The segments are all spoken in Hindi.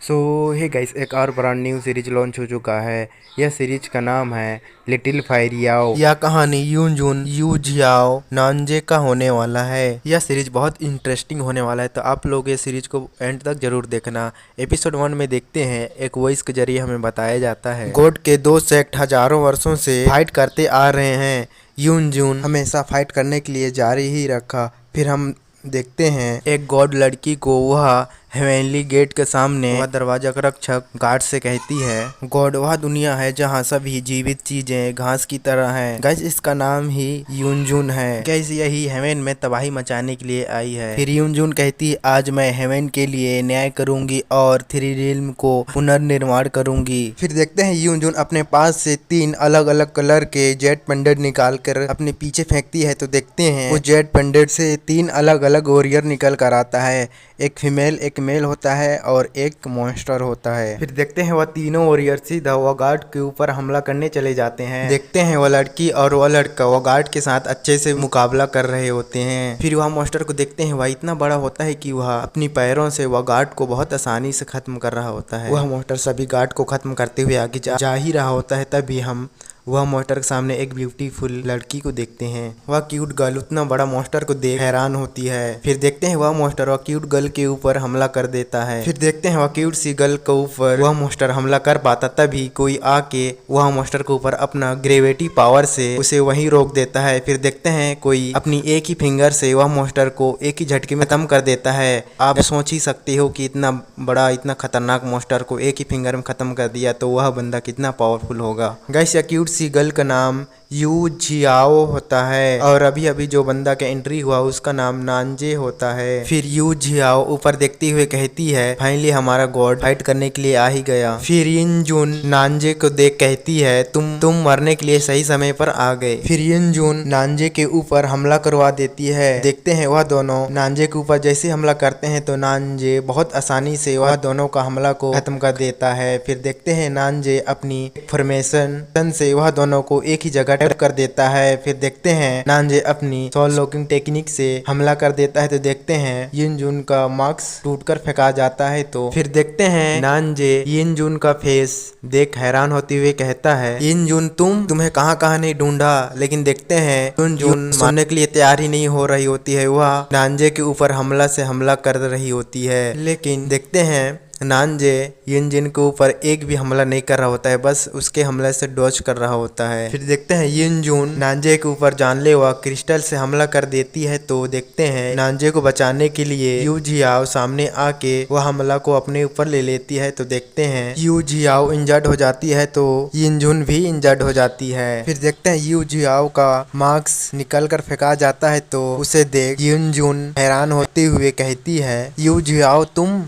सो हे गाइस, एक और ब्रांड न्यू सीरीज लॉन्च हो चुका है। यह सीरीज का नाम है लिटिल फायर याओ। यह कहानी यूनजून यू जियाओ नानजे का होने वाला है। यह सीरीज बहुत इंटरेस्टिंग होने वाला है, तो आप लोग ये सीरीज को एंड तक जरूर देखना। एपिसोड 1 में देखते हैं, एक वॉइस के जरिए हमें बताया जाता है गॉड के दो सेक्ट हजारों वर्षों से फाइट करते आ रहे हैं। यूनजून हमेशा फाइट करने के लिए जारी ही रखा। फिर हम देखते हैं एक गॉड लड़की को वह हेवेनली गेट के सामने वह दरवाजा का रक्षक गार्ड से कहती है, गॉड वह दुनिया है जहाँ सभी जीवित चीजें घास की तरह हैं। गैस इसका नाम ही यूनजून है। गैस यही हेवन में तबाही मचाने के लिए आई है। फिर यूनजून कहती है, आज मैं हेवन के लिए न्याय करूंगी और थ्री रिल्म को पुनर्निर्माण करूंगी। फिर देखते हैं यूनजून अपने पास से 3 अलग अलग कलर के जेट पेंडेंट निकाल कर अपने पीछे फेंकती है। तो देखते हैं वो जेट पेंडेंट से 3 अलग अलग वॉरियर निकल कर आता है। एक फीमेल, एक मेल होता है और एक मॉन्स्टर होता है। फिर देखते हैं वह तीनों वॉरियर सीधा वह गार्ड के ऊपर हमला करने चले जाते हैं। देखते हैं वह लड़की और वह लड़का वह गार्ड के साथ अच्छे से मुकाबला कर रहे होते हैं। फिर वह मॉन्स्टर को देखते हैं, वह इतना बड़ा होता है कि वह अपनी पैरों से वह गार्ड को बहुत आसानी से खत्म कर रहा होता है। वह मॉन्स्टर सभी गार्ड को खत्म करते हुए आगे जा ही रहा होता है। तभी हम वह मॉन्स्टर के सामने एक ब्यूटीफुल लड़की को देखते हैं। वह क्यूट गर्ल उतना बड़ा मॉन्स्टर को देख हैरान होती है। फिर देखते हैं वह मॉन्स्टर वह क्यूट गर्ल के ऊपर हमला कर देता है। फिर देखते हैं वह क्यूट सी गर्ल के ऊपर वह मॉन्स्टर हमला कर पाता, तभी कोई आके वह मॉन्स्टर के ऊपर अपना ग्रेविटी पावर से उसे वहीं रोक देता है। फिर देखते हैं कोई अपनी एक ही फिंगर से वह मॉन्स्टर को एक ही झटके में खत्म कर देता है। आप सोच ही सकते हो कि इतना बड़ा इतना खतरनाक मॉन्स्टर को एक ही फिंगर में खत्म कर दिया तो वह बंदा कितना पावरफुल होगा। गाइस यह क्यूट सी गर्ल का नाम यू जियाओ होता है और अभी अभी जो बंदा का एंट्री हुआ उसका नाम नानजे होता है। फिर यू जियाओ ऊपर देखते हुए कहती है, फाइनली हमारा गॉड फाइट करने के लिए आ ही गया। फिर यिनजून नानजे को देख कहती है, तुम मरने के लिए सही समय पर आ गए। फिर यिनजून नानजे के ऊपर हमला करवा देती है। देखते हैं वह दोनों नानजे के ऊपर जैसे हमला करते हैं तो नानजे बहुत आसानी से वह दोनों का हमला को खत्म कर देता है। फिर देखते हैं नानजे अपनी फॉर्मेशन से वह दोनों को एक ही जगह टैप कर देता है। फिर देखते हैं नानजे अपनी सोल लॉकिंग टेक्निक से हमला कर देता है। तो देखते हैं यिनजून का मास्क टूटकर फेंका जाता है। तो फिर देखते हैं नानजे यिनजून का फेस देख हैरान होते हुए कहता है, यिनजून तुम्हें कहाँ कहाँ नहीं ढूंढा। लेकिन देखते हैं यिनजून मारने के लिए तैयार ही नहीं हो रही होती है। वह नानजे के ऊपर हमला से हमला कर रही होती है। लेकिन देखते हैं नानजे यिनजून के ऊपर एक भी हमला नहीं कर रहा होता है, बस उसके हमले से डॉज कर रहा होता है। फिर देखते हैं यिनजून नानजे के ऊपर जानलेवा क्रिस्टल से हमला कर देती है। तो देखते हैं नानजे को बचाने के लिए यू जियाओ सामने आके वह हमला को अपने ऊपर ले लेती है। तो देखते हैं यू जियाओ इंजर्ड हो जाती है तो यिनजून भी इंजर्ड हो जाती है। फिर देखते हैं यू जियाओ का मास्क निकल कर फेंका जाता है। तो उसे देख यिनजून हैरान होते हुए कहती है, यू जियाओ तुम।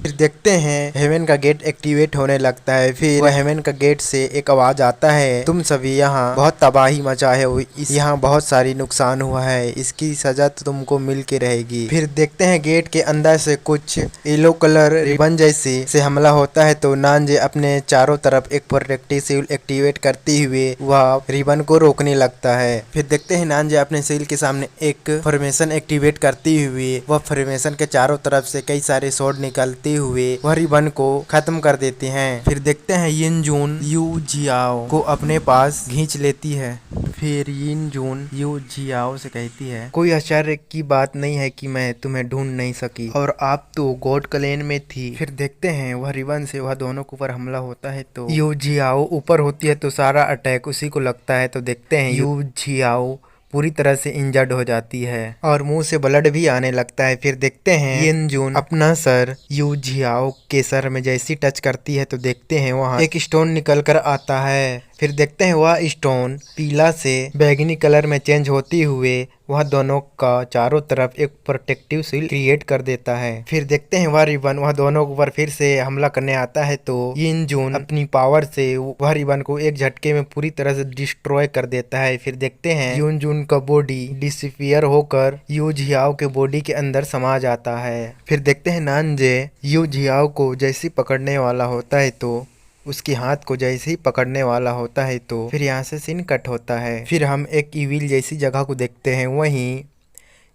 फिर देखते हैं हेवन का गेट एक्टिवेट होने लगता है। फिर हेवन का गेट से एक आवाज आता है, तुम सभी यहाँ बहुत तबाही मचा है, यहाँ बहुत सारी नुकसान हुआ है, इसकी सजा तो तुमको मिल के रहेगी। फिर देखते हैं गेट के अंदर से कुछ येलो कलर रिबन जैसे से हमला होता है। तो नानजे अपने चारों तरफ एक प्रोटेक्टिव शील्ड एक्टिवेट करते हुए वह रिबन को रोकने लगता है। फिर देखते हैं नानजे अपने शील्ड के सामने एक फॉर्मेशन एक्टिवेट करते हुए वह फॉर्मेशन के चारों तरफ से कई सारे शॉट निकलते हुए वह रिबन को खत्म कर देते हैं। फिर देखते हैं यिनजून यू जियाओ को अपने पास खींच लेती है। फिर यिनजून यू जियाओ से कहती है, कोई आश्चर्य की बात नहीं है कि मैं तुम्हें ढूंढ नहीं सकी और आप तो गॉड क्लैन में थी। फिर देखते हैं वह रिबन से वह दोनों के ऊपर हमला होता है। तो यू जियाओ ऊपर होती है तो सारा अटैक उसी को लगता है। तो देखते हैं यू जियाओ पूरी तरह से इंजर्ड हो जाती है और मुंह से ब्लड भी आने लगता है। फिर देखते हैं यिनजून अपना सर यू जियाओ के सर में जैसी टच करती है तो देखते हैं वहाँ एक स्टोन निकल कर आता है। फिर देखते हैं वह स्टोन पीला से बैगनी कलर में चेंज होते हुए वह दोनों का चारों तरफ एक प्रोटेक्टिव शील्ड क्रिएट कर देता है। फिर देखते हैं वह रिबन वह दोनों के ऊपर फिर से हमला करने आता है। तो यिनजून अपनी पावर से वह रिबन को एक झटके में पूरी तरह से डिस्ट्रॉय कर देता है। फिर देखते हैं यिनजून का बॉडी डिसअपियर होकर यू जियाओ के बॉडी के अंदर समा जाता है। फिर देखते हैं नानजे यू जियाओ को जैसे पकड़ने वाला होता है तो उसके हाथ को जैसे ही पकड़ने वाला होता है तो फिर यहाँ से सीन कट होता है। फिर हम एक इविल जैसी जगह को देखते हैं। वहीं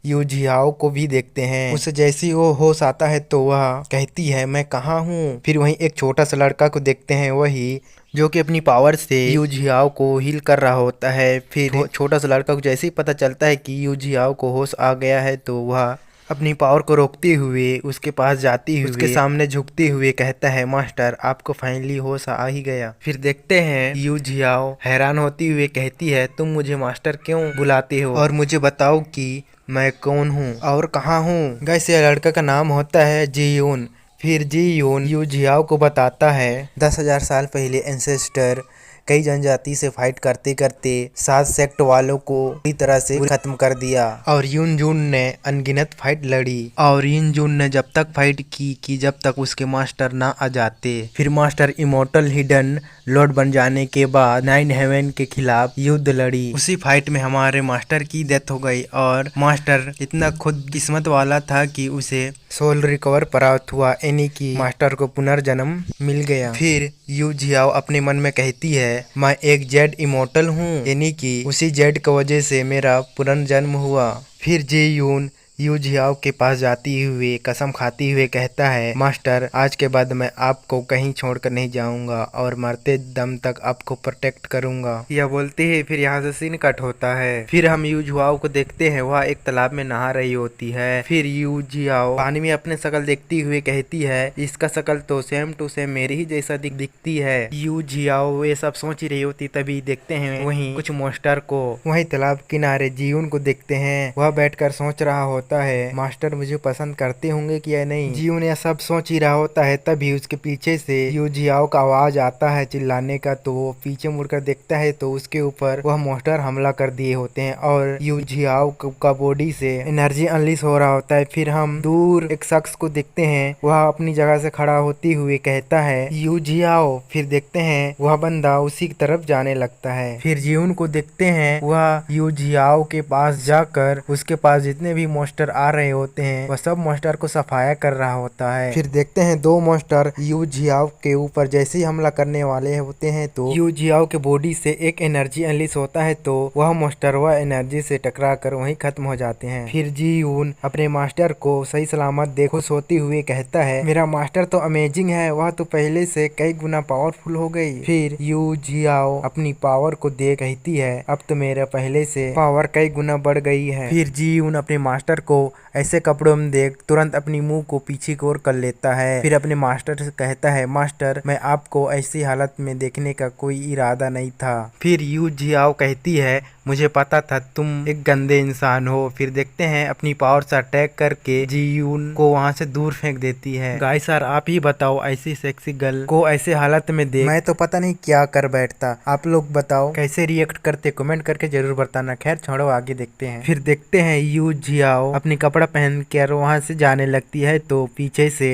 यू जियाओ को भी देखते हैं। उसे जैसे ही वो होश आता है तो वह कहती है मैं कहाँ हूँ। फिर वहीं एक छोटा सा लड़का को देखते हैं, वही जो कि अपनी पावर से यू जियाओ को हील कर रहा होता है। फिर छोटा सा लड़का को जैसे ही पता चलता है कि यू जियाओ को होश आ गया है तो वह अपनी पावर को रोकते हुए उसके पास जाती हुई उसके सामने झुकते हुए कहता है मास्टर आपको फाइनली होश आ ही गया। फिर देखते हैं यू जियाओ हैरान होती हुए कहती है तुम मुझे मास्टर क्यों बुलाते हो और मुझे बताओ कि मैं कौन हूँ और कहाँ हूँ। गाइस ये लड़का का नाम होता है जीयून। फिर जीयून यू जियाओ को बताता है 10,000 साल पहले एंसेस्टर कई जनजाति से फाइट करते करते 7 सेक्ट वालों को पूरी तरह से खत्म कर दिया और यूनजून ने अनगिनत फाइट लड़ी और यूनजून ने जब तक फाइट की कि जब तक उसके मास्टर ना आ जाते। फिर मास्टर इमोर्टल हिडन लॉर्ड बन जाने के बाद 9 हेवन के खिलाफ युद्ध लड़ी। उसी फाइट में हमारे मास्टर की डेथ हो गई और मास्टर इतना खुद किस्मत वाला था कि उसे सोल रिकवर प्राप्त हुआ, यानी कि मास्टर को पुनर्जन्म मिल गया। फिर यू जियाओ अपने मन में कहती है मैं एक जेड इमोर्टल हूँ, यानी कि उसी जेड की वजह से मेरा पुनर्जन्म हुआ। फिर जीयून यू जियाओ के पास जाती हुए कसम खाती हुए कहता है मास्टर आज के बाद मैं आपको कहीं छोड़कर नहीं जाऊंगा और मरते दम तक आपको प्रोटेक्ट करूंगा। यह बोलते ही फिर यहाँ से सीन कट होता है। फिर हम यू जियाओ को देखते हैं, वह एक तालाब में नहा रही होती है। फिर यू जियाओ पानी में अपने शकल देखती हुए कहती है इसका शकल तो सेम टू सेम मेरी ही जैसा दिखती है। यू जियाओ ये सब सोच ही रही होती तभी देखते हैं वहीं कुछ मॉन्स्टर को वहीं तालाब किनारे जीयून को देखते हैं। वह बैठकर सोच रहा होता है मास्टर मुझे पसंद करते होंगे कि या नहीं। जीयून यह सब सोच ही रहा होता है तभी उसके पीछे से यू जियाओ का आवाज आता है चिल्लाने का। तो वो पीछे मुड़कर देखता है तो उसके ऊपर वह मॉन्स्टर हमला कर दिए होते हैं और यू जियाओ का बॉडी से एनर्जी अनलिश हो रहा होता है। फिर हम दूर एक शख्स को देखते हैं, वह अपनी जगह से खड़ा होते हुए कहता है यू जियाओ। फिर देखते हैं वह बंदा उसी की तरफ जाने लगता है। फिर जीयून को देखते हैं, वह यू जियाओ के पास जाकर उसके पास जितने भी मॉन्स्टर आ रहे होते हैं वह सब मॉन्स्टर को सफाया कर रहा होता है। फिर देखते हैं 2 मॉन्स्टर यू जियाओ के ऊपर जैसे ही हमला करने वाले होते हैं तो यू जियाओ के बॉडी से एक एनर्जी अनलिश होता है तो वह मॉन्स्टर वह एनर्जी से टकरा कर वहीं खत्म हो जाते हैं। फिर जीयून अपने मास्टर को सही सलामत देखो सोते हुए कहता है मेरा मास्टर तो अमेजिंग है, वह तो पहले से कई गुना पावरफुल हो गई। फिर यू जियाओ अपनी पावर को देख कहती है अब तो मेरा पहले से पावर कई गुना बढ़ गई है। फिर जीयून अपने मास्टर को ऐसे कपड़ों में देख तुरंत अपनी मुंह को पीछे की ओर कर लेता है। फिर अपने मास्टर से कहता है मास्टर मैं आपको ऐसी हालत में देखने का कोई इरादा नहीं था। फिर यू जियाओ कहती है मुझे पता था तुम एक गंदे इंसान हो। फिर देखते हैं अपनी पावर से अटैक करके जीयून को वहां से दूर फेंक देती है। गाइस सर आप ही बताओ ऐसी सेक्सी गर्ल को ऐसे हालत में देख मैं तो पता नहीं क्या कर बैठता। आप लोग बताओ कैसे रिएक्ट करते, कमेंट करके जरूर बताना। खैर छोड़ो आगे देखते हैं। फिर देखते हैं यू जियाओ अपनी कपड़ा पहन कर वहां से जाने लगती है तो पीछे से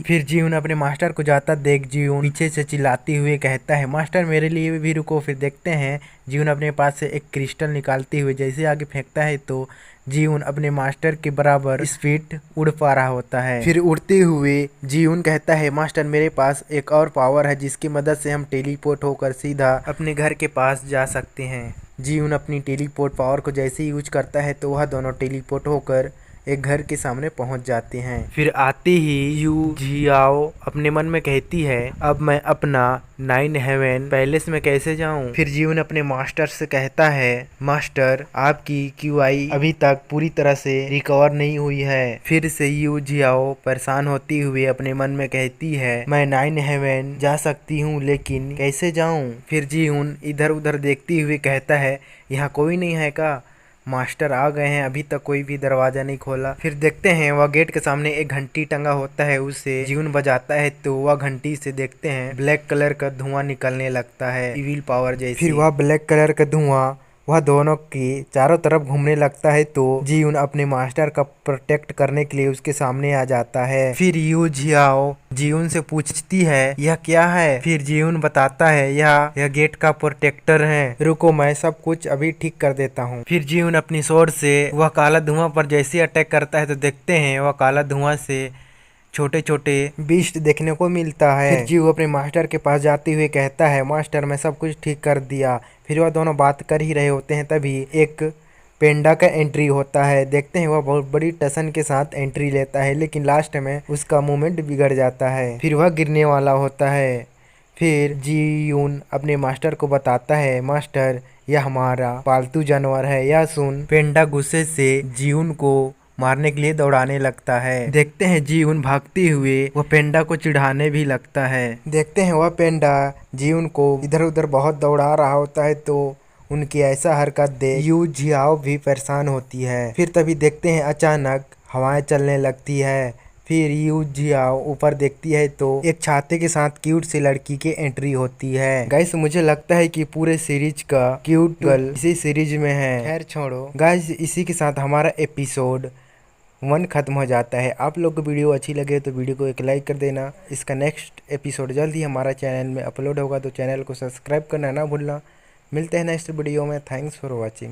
फिर जीयून अपने मास्टर को जाता देख जीयून पीछे से चिल्लाती हुए कहता है मास्टर मेरे लिए भी रुको। फिर देखते हैं जीयून अपने पास से एक क्रिस्टल निकालते हुए जैसे आगे फेंकता है तो जीयून अपने मास्टर के बराबर स्पीड उड़ पा रहा होता है। फिर उड़ते हुए जीयून कहता है मास्टर मेरे पास एक और पावर है जिसकी मदद से हम टेलीपोर्ट होकर सीधा अपने घर के पास जा सकते हैं। जीयून अपनी टेलीपोर्ट पावर को जैसे ही यूज करता है तो वह दोनों टेलीपोर्ट होकर एक घर के सामने पहुंच जाते हैं। फिर आते ही यू जियाओ अपने मन में कहती है अब मैं अपना 9 हेवन पैलेस में कैसे जाऊं। फिर जीवन अपने मास्टर से कहता है मास्टर आपकी क्यूआई अभी तक पूरी तरह से रिकवर नहीं हुई है। फिर से यू जियाओ परेशान होती हुई अपने मन में कहती है मैं 9 हेवन जा सकती हूँ लेकिन कैसे जाऊं। फिर जीवन इधर उधर देखती हुई कहता है यहाँ कोई नहीं है का, मास्टर आ गए हैं अभी तक कोई भी दरवाजा नहीं खोला। फिर देखते हैं वह गेट के सामने एक घंटी टंगा होता है, उसे जीवन बजाता है तो वह घंटी से देखते हैं ब्लैक कलर का धुआं निकलने लगता है इविल पावर जैसे। फिर वह ब्लैक कलर का धुआं वह दोनों के चारों तरफ घूमने लगता है तो जीवन अपने मास्टर का प्रोटेक्ट करने के लिए उसके सामने आ जाता है। फिर यू जियाओ जीवन से पूछती है यह क्या है। फिर जीवन बताता है यह गेट का प्रोटेक्टर है, रुको मैं सब कुछ अभी ठीक कर देता हूँ। फिर जीवन अपनी स्वॉर्ड से वह काला धुआं पर जैसे अटैक करता है तो देखते हैं वह काला धुआं से छोटे छोटे बीस्ट देखने को मिलता है। फिर जीव अपने मास्टर के पास जाते हुए कहता है मास्टर मैं सब कुछ ठीक कर दिया। फिर वह दोनों बात कर ही रहे होते हैं तभी एक पेंडा का एंट्री होता है। देखते हैं वह बहुत बड़ी टसन के साथ एंट्री लेता है, लेकिन लास्ट में उसका मूवमेंट बिगड़ जाता है, फिर वह गिरने वाला होता है। फिर जी यून अपने मास्टर को बताता है, मास्टर यह हमारा पालतू जानवर है। यह सुन पेंडा गुस्से से जीउन को मारने के लिए दौड़ाने लगता है। देखते हैं जीउन भागते हुए वह पेंडा को चिढ़ाने भी लगता है। देखते हैं वह पेंडा जीउन को इधर उधर बहुत दौड़ा रहा होता है, तो उनकी ऐसा हरकत देख यू जियाओ भी परेशान होती है। फिर तभी देखते हैं अचानक हवाएं चलने लगती है। फिर यू जियाओ ऊपर देखती है तो एक छाते के साथ क्यूट सी लड़की की एंट्री होती है। गाइस मुझे लगता है कि पूरे सीरीज का क्यूट गर्ल इसी सीरीज में है। खैर छोड़ो गाइस, इसी के साथ हमारा एपिसोड 1 खत्म हो जाता है। आप लोग को वीडियो अच्छी लगे तो वीडियो को एक लाइक कर देना। इसका नेक्स्ट एपिसोड जल्द ही हमारा चैनल में अपलोड होगा, तो चैनल को सब्सक्राइब करना ना भूलना। मिलते हैं नेक्स्ट वीडियो में। Thanks for watching.